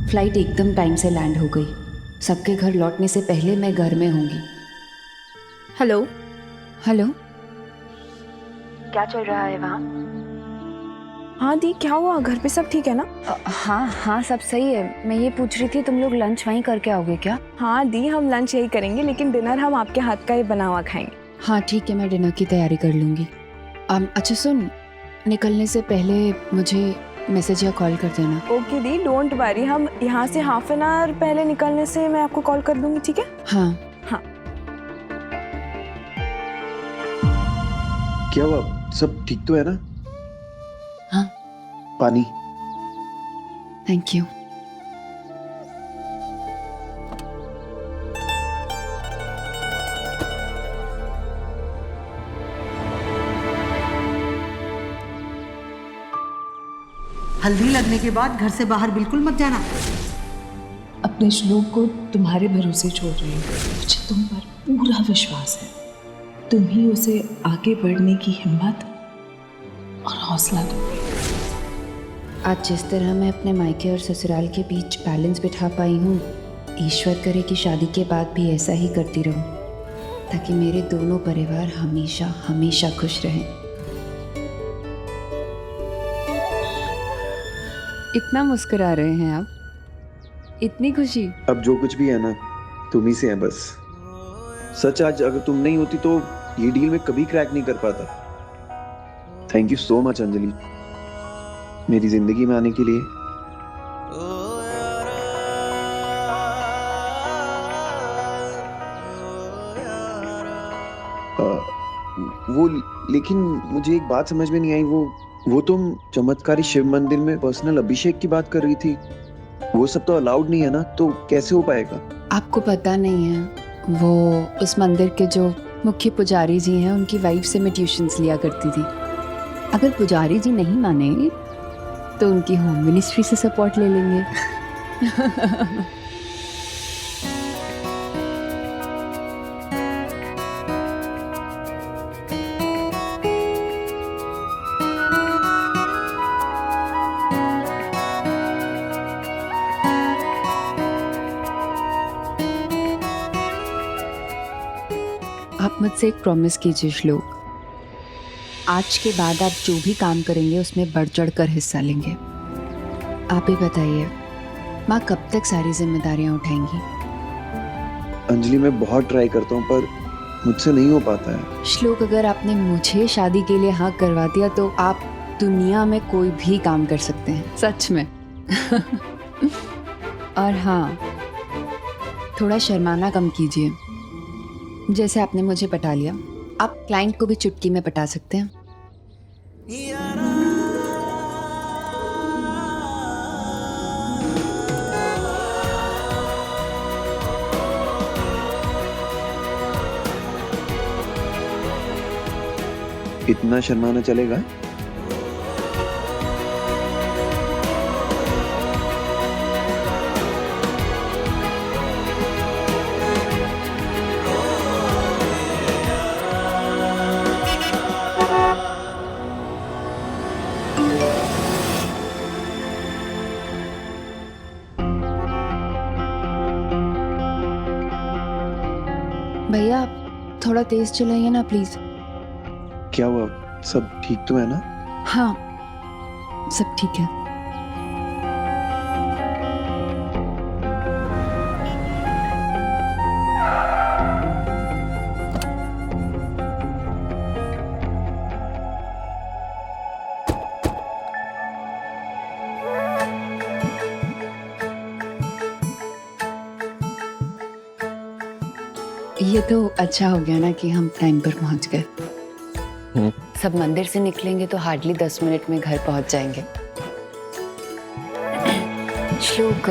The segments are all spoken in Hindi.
फ्लाइट एकदम टाइम से लैंड हो गई। सबके घर लौटने से पहले मैं घर में होंगी। हेलो। हेलो, क्या चल रहा है वहाँ? हाँ दी, क्या हुआ? घर पे सब ठीक है ना? हाँ हाँ, सब सही है। मैं ये पूछ रही थी, तुम लोग लंच वहीं करके आओगे क्या? हाँ दी, हम लंच यही करेंगे, लेकिन डिनर हम आपके हाथ का ही बना हुआ खाएंगे। हाँ ठीक है, मैं डिनर की तैयारी कर लूँगी। अच्छा सुन, निकलने से पहले मुझे मैसेज या कॉल कर देना। ओके दी, डोंट वरी, हम यहाँ से हाफ एन आवर पहले निकलने से मैं आपको कॉल कर दूंगी, ठीक है? हाँ। हाँ। क्या हुआ? सब ठीक तो है ना? हाँ, पानी। Thank you. हल्दी लगने के बाद घर से बाहर बिल्कुल मत जाना। अपने श्लोक को तुम्हारे भरोसे छोड़ रही हूँ। मुझे तुम पर पूरा विश्वास है। तुम ही उसे आगे बढ़ने की हिम्मत और हौसला दोगे। आज जिस तरह मैं अपने मायके और ससुराल के बीच बैलेंस बिठा पाई हूँ, ईश्वर करे कि शादी के बाद भी ऐसा ही करती रहूँ, ताकि मेरे दोनों परिवार हमेशा हमेशा खुश रहें। इतना मुस्कुरा रहे हैं आप, इतनी खुशी। अब जो कुछ भी है ना, तुम ही से है बस। सच, आज अगर तुम नहीं होती तो ये डील में कभी क्रैक नहीं कर पाता। Thank you so much Anjali, मेरी जिंदगी में आने के लिए। वो लेकिन मुझे एक बात समझ में नहीं आई। वो तुम चमत्कारी शिव मंदिर में पर्सनल अभिषेक की बात कर रही थी, वो सब तो अलाउड नहीं है ना, तो कैसे हो पाएगा? आपको पता नहीं है, वो उस मंदिर के जो मुख्य पुजारी जी हैं, उनकी वाइफ से मैं ट्यूशन्स लिया करती थी। अगर पुजारी जी नहीं माने तो उनकी होम मिनिस्ट्री से सपोर्ट ले लेंगे। आप मुझसे एक प्रॉमिस कीजिए श्लोक, आज के बाद आप जो भी काम करेंगे उसमें बढ़ चढ़ कर हिस्सा लेंगे। आप ही बताइए, माँ कब तक सारी जिम्मेदारियां उठाएंगी? अंजलि, मैं बहुत ट्राई करता हूँ पर मुझसे नहीं हो पाता है। श्लोक, अगर आपने मुझे शादी के लिए हाँ करवा दिया तो आप दुनिया में कोई भी काम कर सकते हैं, सच में। और हाँ, थोड़ा शर्माना कम कीजिए। जैसे आपने मुझे पटा लिया, आप क्लाइंट को भी चुटकी में पटा सकते हैं। इतना शर्माना चलेगा? भैया आप थोड़ा तेज चलाइए ना प्लीज। क्या हुआ? सब ठीक तो है ना? हाँ, सब ठीक है। ये तो अच्छा हो गया ना कि हम टाइम पर पहुंच गए। सब मंदिर से निकलेंगे तो हार्डली 10 मिनट में घर पहुंच जाएंगे। श्लोक,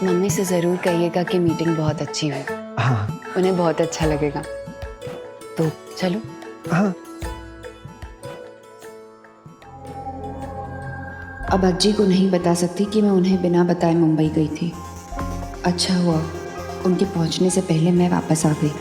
मम्मी से जरूर कहिएगा कि मीटिंग बहुत अच्छी हुई। हाँ उन्हें बहुत अच्छा लगेगा। तो चलो। हाँ। अब अज्जी को नहीं बता सकती कि मैं उन्हें बिना बताए मुंबई गई थी। अच्छा हुआ उनके पहुंचने से पहले मैं वापस आ गई।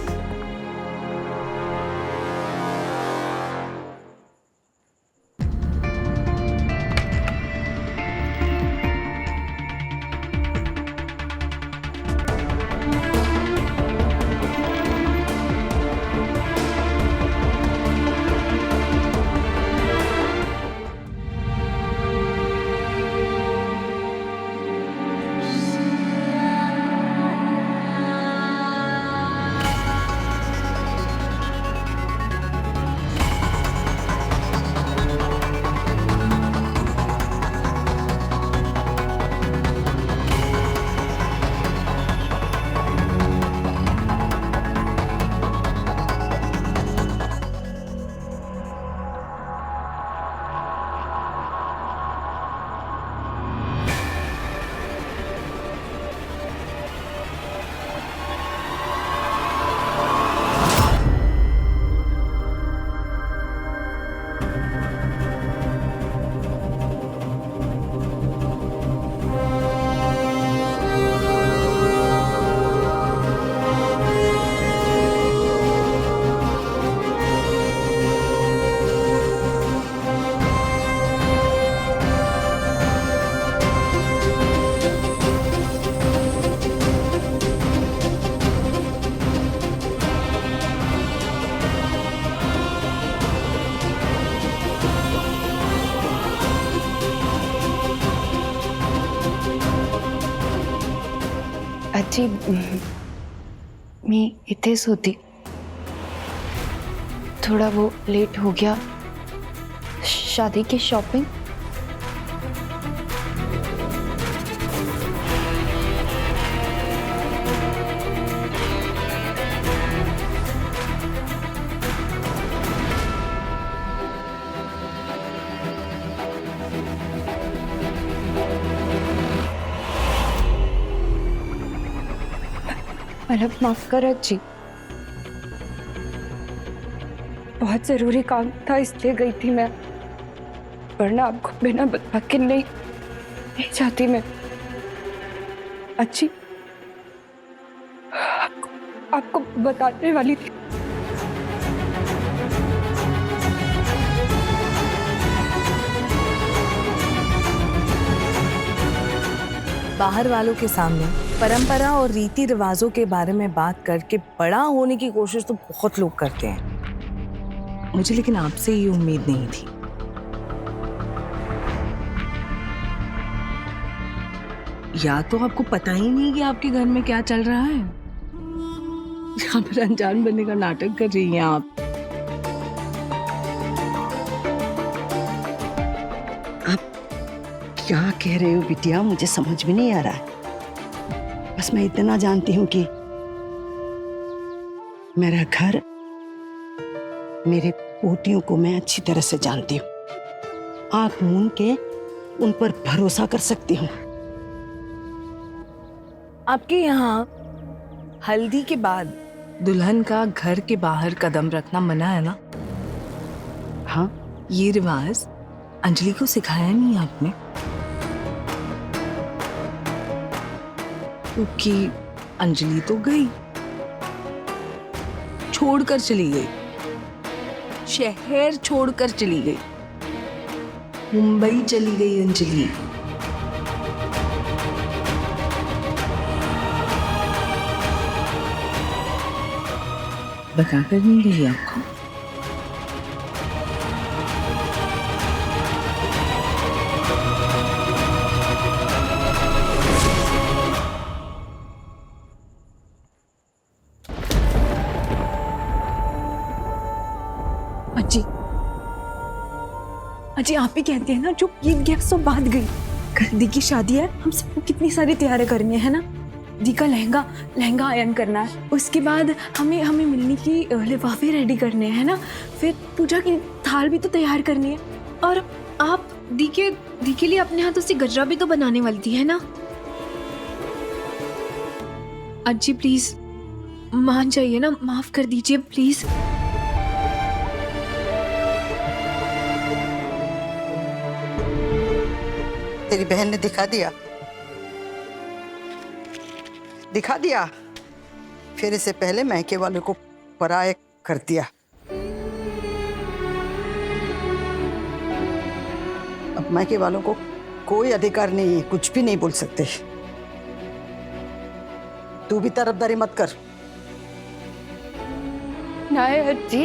आजी मी इथेच होती. थोड़ा वो लेट हो गया. शादी की शॉपिंग. मला माफ कर आजी. बहुत जरूरी काम था इसलिए गई थी मैं, वरना आपको बिना बता के नहीं जाती मैं. अच्छी आपको बताने वाली थी. बाहर वालों के सामने परंपरा और रीति रिवाजों के बारे में बात करके बड़ा होने की कोशिश तो बहुत लोग करते हैं. मुझे लेकिन आपसे ये उम्मीद नहीं थी. या तो आपको पता ही नहीं कि आपके घर में क्या चल रहा है, या फिर अनजान बनने का नाटक कर रही हैं आप. क्या कह रहे हो बिटिया, मुझे समझ में नहीं आ रहा है. बस मैं इतना जानती हूँ कि मेरा घर, मेरे पोतियों को मैं अच्छी तरह से जानती हूँ. आंख मूंद के उन पर भरोसा कर सकती हूँ. आपके यहाँ हल्दी के बाद दुल्हन का घर के बाहर कदम रखना मना है ना? हाँ, ये रिवाज अंजलि को सिखाया नहीं आपने? क्योंकि अंजलि तो गई, छोड़कर चली गई, शहर छोड़कर चली गई, मुंबई चली गई अंजलि. बता कर नहीं गई आपको? अजी अजी आप ही कहते हैं ना, जो ईद गया सो बात गई. कल दी की शादी है, हम सबको कितनी सारी तैयारी करनी है ना. दी का लहंगा आयन करना है, उसके बाद हमें मिलने की लिफाफे रेडी करने हैं ना, फिर पूजा की थाल भी तो तैयार करनी है. और आप दी के लिए अपने हाथों से गजरा भी तो बनाने वाली थी, है ना? अज्जी प्लीज मान जाइए ना, माफ कर दीजिए प्लीज. तेरी बहन ने दिखा दिया, फिर इससे पहले मैके वालों को पराया कर दिया. अब मैके वालों को कोई अधिकार नहीं है, कुछ भी नहीं बोल सकते. तू भी तरफदारी मत कर. नहीं अज्जी,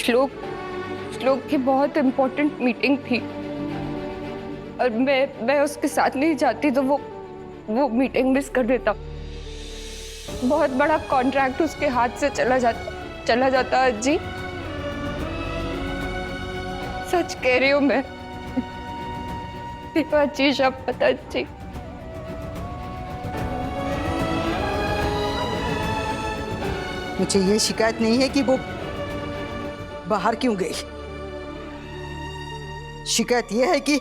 श्लोक की बहुत इम्पोर्टेंट मीटिंग थी और मैं उसके साथ नहीं जाती तो वो मीटिंग मिस कर देता. बहुत बड़ा कॉन्ट्रैक्ट उसके हाथ से चला जाता अज्जी. सच कह रही हूँ मैं. अज्जी सब पता अज्जी. मुझे ये शिकायत नहीं है कि वो बाहर क्यों गई. शिकायत ये है कि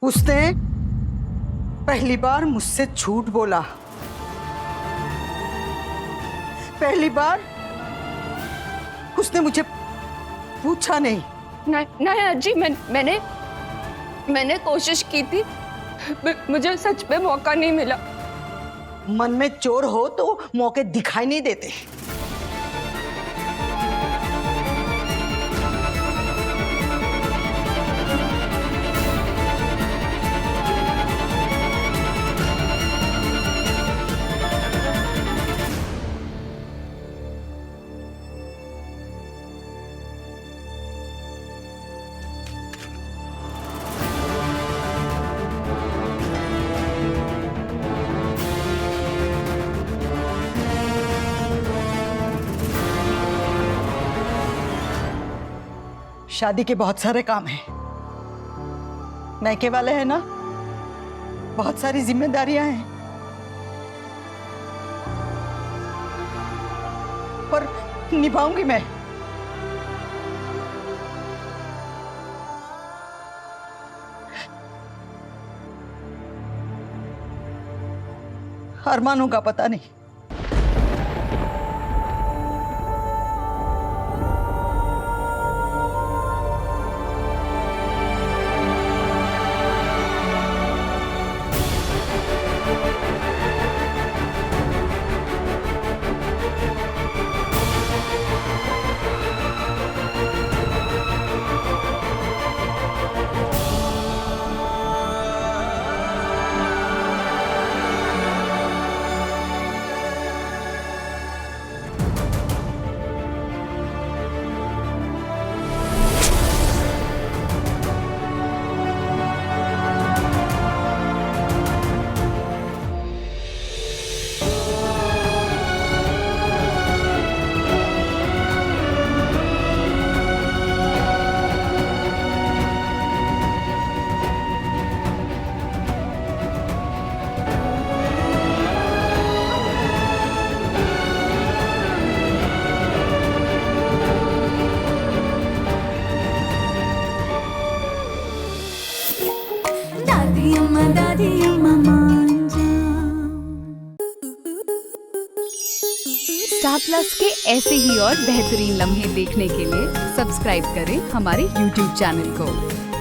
उसने पहली बार मुझसे झूठ बोला. पहली बार उसने मुझे पूछा नहीं. नहीं अज्जी, मैंने कोशिश की थी, मुझे सच में मौका नहीं मिला. मन में चोर हो तो मौके दिखाई नहीं देते. शादी के बहुत सारे काम हैं। नैके वाले हैं ना, बहुत सारी जिम्मेदारियां हैं, पर निभाऊंगी मैं। अरमानों का पता नहीं। स्टार प्लस के ऐसे ही और बेहतरीन लम्हे देखने के लिए सब्सक्राइब करें हमारे YouTube चैनल को।